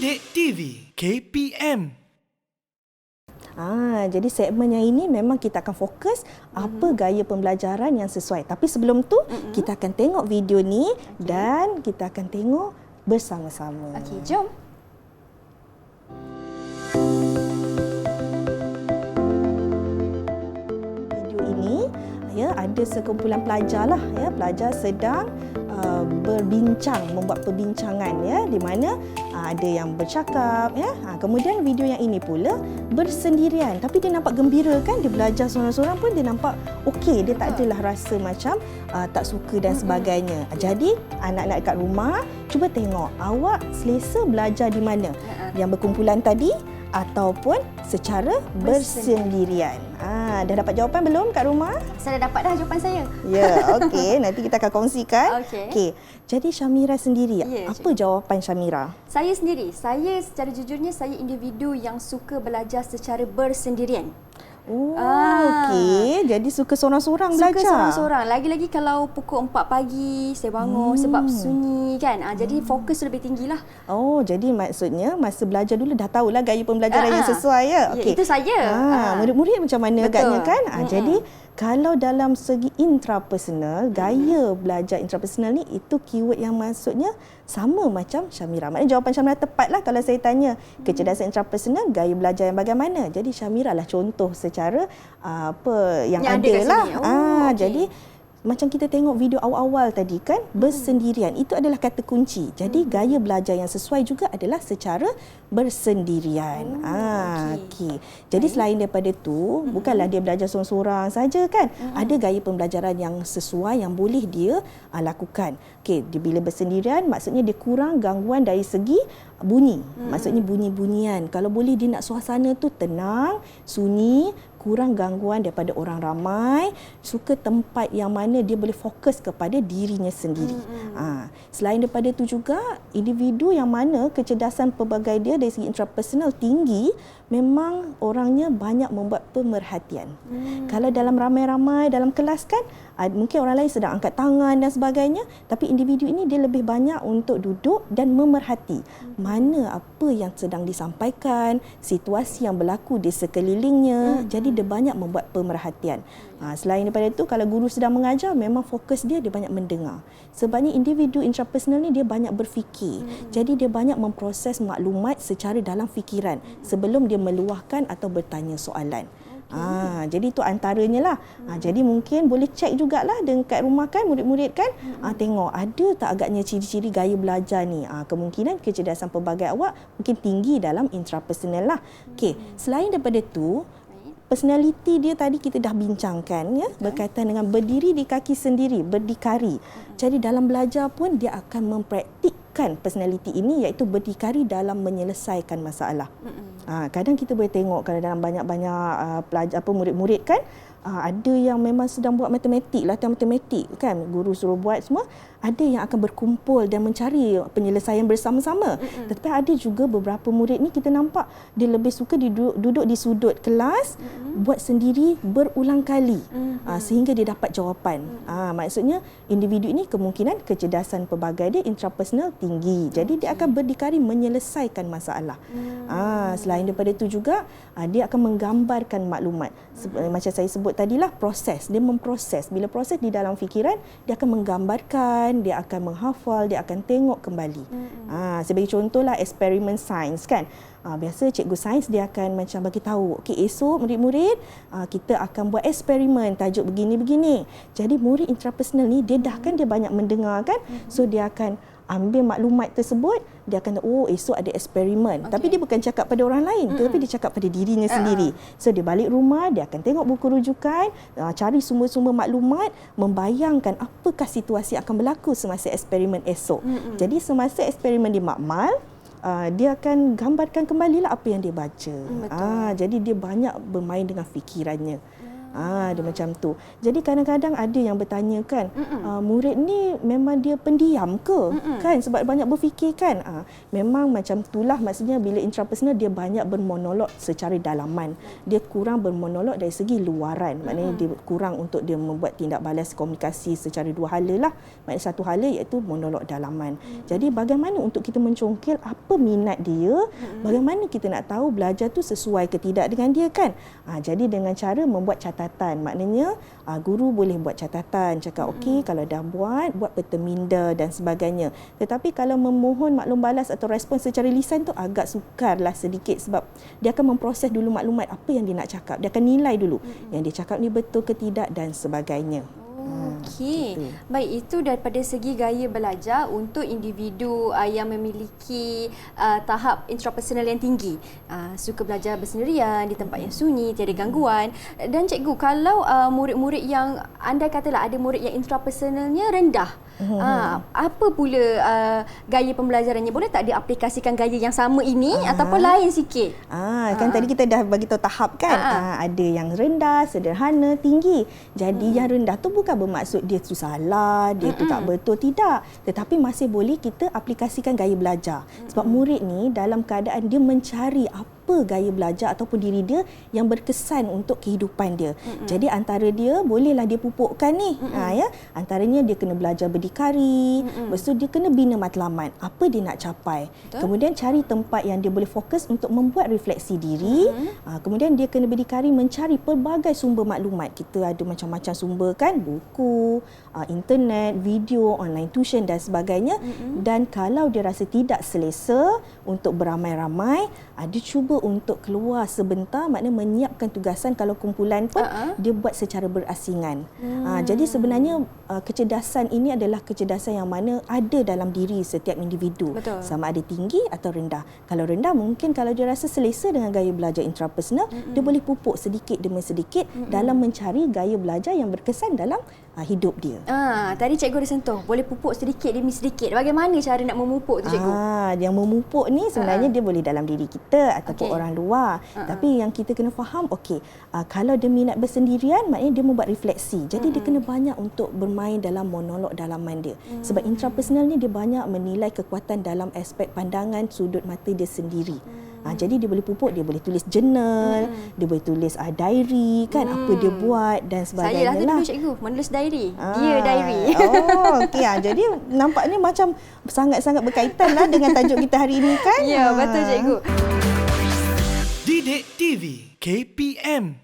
Didik TV KPM. Jadi segmen yang ini memang kita akan fokus apa gaya pembelajaran yang sesuai. Tapi sebelum tu kita akan tengok video ni dan kita akan tengok bersama-sama. Okey, jom. Video ini ada sekumpulan pelajar lah, pelajar sedang berbincang, membuat perbincangan di mana ada yang bercakap kemudian video yang ini pula bersendirian tapi dia nampak gembira kan, dia belajar seorang-seorang pun dia nampak okey, dia tak adalah rasa macam tak suka dan sebagainya. Jadi anak-anak kat rumah cuba tengok awak selesa belajar di mana, yang berkumpulan tadi ataupun secara bersendirian. Dah dapat jawapan belum kat rumah? Saya dah dapat dah jawapan saya. Ya, okey. Nanti kita akan kongsikan. Okey. Jadi Syamira sendiri, apa jawapan Syamira? Saya sendiri, saya secara jujurnya saya individu yang suka belajar secara bersendirian. Okey. Jadi suka seorang-seorang belajar. Suka seorang-seorang. Lagi-lagi kalau pukul 4 pagi saya bangun sebab sunyi kan. Jadi fokus lebih tinggilah. Jadi maksudnya masa belajar dulu dah tahulah gaya pembelajaran yang sesuai ya. Okey. Itu saja. Murid-murid macam mana agaknya kan? Jadi kalau dalam segi intrapersonal, gaya belajar intrapersonal ni itu keyword yang maksudnya sama macam Syamira. Maknanya jawapan Syamira tepatlah kalau saya tanya kecerdasan intrapersonal, gaya belajar yang bagaimana. Jadi Syamira lah contoh secara apa yang ada lah. Jadi macam kita tengok video awal-awal tadi kan, bersendirian itu adalah kata kunci. Jadi gaya belajar yang sesuai juga adalah secara bersendirian. Okey. Jadi selain daripada tu, bukanlah dia belajar seorang-seorang saja kan. Ada gaya pembelajaran yang sesuai yang boleh dia lakukan. Okey, bila bersendirian maksudnya dia kurang gangguan dari segi bunyi. Maksudnya bunyi-bunyian. Kalau boleh dia nak suasana tu tenang, sunyi, kurang gangguan daripada orang ramai, suka tempat yang mana dia boleh fokus kepada dirinya sendiri. Selain daripada itu juga, individu yang mana kecerdasan pelbagai dia dari segi intrapersonal tinggi, memang orangnya banyak membuat pemerhatian. Kalau dalam ramai-ramai dalam kelas kan, mungkin orang lain sedang angkat tangan dan sebagainya, tapi individu ini dia lebih banyak untuk duduk dan memerhati mana apa yang sedang disampaikan, situasi yang berlaku di sekelilingnya. Jadi dia banyak membuat pemerhatian. Selain daripada itu, kalau guru sedang mengajar, memang fokus dia banyak mendengar. Sebabnya individu intrapersonal ni dia banyak berfikir. Jadi dia banyak memproses maklumat secara dalam fikiran sebelum dia meluahkan atau bertanya soalan. Jadi itu antaranya lah. Jadi mungkin boleh cek jugalah dekat rumah kan, murid-murid kan. Tengok ada tak agaknya ciri-ciri gaya belajar ni. Kemungkinan kecerdasan pelbagai awak mungkin tinggi dalam intrapersonal lah. Okey, selain daripada tu, personaliti dia tadi kita dah bincangkan berkaitan dengan berdiri di kaki sendiri, berdikari. Jadi dalam belajar pun dia akan mempraktikkan personaliti ini, iaitu berdikari dalam menyelesaikan masalah. Kadang kita boleh tengok kalau dalam banyak-banyak pelajar murid-murid kan, ada yang memang sedang buat matematik, latihan matematik kan, guru suruh buat semua, ada yang akan berkumpul dan mencari penyelesaian bersama-sama. Tetapi ada juga beberapa murid ni kita nampak dia lebih suka duduk di sudut kelas, buat sendiri berulang kali sehingga dia dapat jawapan. Maksudnya individu ini kemungkinan kecerdasan pelbagai dia intrapersonal tinggi. Jadi dia akan berdikari menyelesaikan masalah. Selain daripada itu juga dia akan menggambarkan maklumat. Macam saya sebut tadilah, proses. Dia memproses. Bila proses di dalam fikiran, dia akan menggambarkan, dia akan menghafal, dia akan tengok kembali. Sebagai contohlah eksperimen sains kan. Biasa cikgu sains dia akan macam bagi tahu, okey esok murid-murid kita akan buat eksperimen tajuk begini-begini. Jadi murid intrapersonal ni dia dah kan dia banyak mendengar kan. So dia akan ambil maklumat tersebut, dia akan esok ada eksperimen. Tapi dia bukan cakap pada orang lain, tetapi dia cakap pada dirinya sendiri. So dia balik rumah, dia akan tengok buku rujukan, cari sumber-sumber maklumat, membayangkan apakah situasi akan berlaku semasa eksperimen esok. Jadi semasa eksperimen di makmal, dia akan gambarkan kembalilah apa yang dia baca. Jadi dia banyak bermain dengan fikirannya. Dia macam tu. Jadi kadang-kadang ada yang bertanya kan, murid ni memang dia pendiam ke? Kan sebab banyak berfikir kan. Memang macam itulah, maksudnya bila intrapersonal dia banyak bermonolog secara dalaman. Dia kurang bermonolog dari segi luaran. Maknanya dia kurang untuk dia membuat tindak balas komunikasi secara dua hala lah. Maknanya satu hala iaitu monolog dalaman. Jadi bagaimana untuk kita mencongkil apa minat dia, bagaimana kita nak tahu belajar tu sesuai ke tidak dengan dia kan. Jadi dengan cara membuat catatan. Maknanya guru boleh buat catatan, cakap okey kalau dah buat peta minda dan sebagainya. Tetapi kalau memohon maklum balas atau respon secara lisan tu agak sukarlah sedikit sebab dia akan memproses dulu maklumat apa yang dia nak cakap. Dia akan nilai dulu yang dia cakap ni betul ke tidak dan sebagainya. Okey. Baik, itu daripada segi gaya belajar untuk individu yang memiliki tahap intrapersonal yang tinggi. Suka belajar bersendirian di tempat yang sunyi, tiada gangguan. Dan cikgu, kalau murid-murid yang anda katalah ada murid yang intrapersonalnya rendah, apa pula gaya pembelajarannya? Boleh tak dia aplikasikan gaya yang sama ini ataupun lain sikit? Kan tadi kita dah bagi tahu tahap kan. Ada yang rendah, sederhana, tinggi. Jadi yang rendah tu bukan bermaksud dia tu salah, dia tu tak betul, tidak. Tetapi masih boleh kita aplikasikan gaya belajar. Sebab murid ni dalam keadaan dia mencari apa gaya belajar ataupun diri dia yang berkesan untuk kehidupan dia. Jadi antara dia bolehlah dia pupukkan ni. Antaranya dia kena belajar berdikari, lepas tu dia kena bina matlamat apa dia nak capai. Kemudian cari tempat yang dia boleh fokus untuk membuat refleksi diri. Kemudian dia kena berdikari mencari pelbagai sumber maklumat. Kita ada macam-macam sumber kan, buku, internet, video, online tuition dan sebagainya. Dan kalau dia rasa tidak selesa untuk beramai-ramai, dia cuba untuk keluar sebentar, maknanya menyiapkan tugasan. Kalau kumpulan pun dia buat secara berasingan. Jadi sebenarnya kecerdasan ini adalah kecerdasan yang mana ada dalam diri setiap individu. Betul. Sama ada tinggi atau rendah. Kalau rendah mungkin kalau dia rasa selesa dengan gaya belajar intrapersonal, dia boleh pupuk sedikit demi sedikit dalam mencari gaya belajar yang berkesan dalam hidup dia. Tadi cikgu ada sentuh, boleh pupuk sedikit demi sedikit. Bagaimana cara nak memupuk tu cikgu? Yang memupuk ni sebenarnya dia boleh dalam diri kita ataupun orang luar. Tapi yang kita kena faham, kalau dia minat bersendirian, maknanya dia membuat refleksi. Jadi dia kena banyak untuk bermain dalam monolog dalaman dia. Sebab intrapersonal ni dia banyak menilai kekuatan dalam aspek pandangan sudut mata dia sendiri. Jadi dia boleh pupuk, dia boleh tulis jurnal, dia boleh tulis diary kan, apa dia buat dan sebagainya. Saya lah dulu cikgu menulis diary. Dia diary. Jadi nampaknya macam sangat-sangat berkaitan lah dengan tajuk kita hari ini kan. Ya, betul cikgu. Didik TV KPM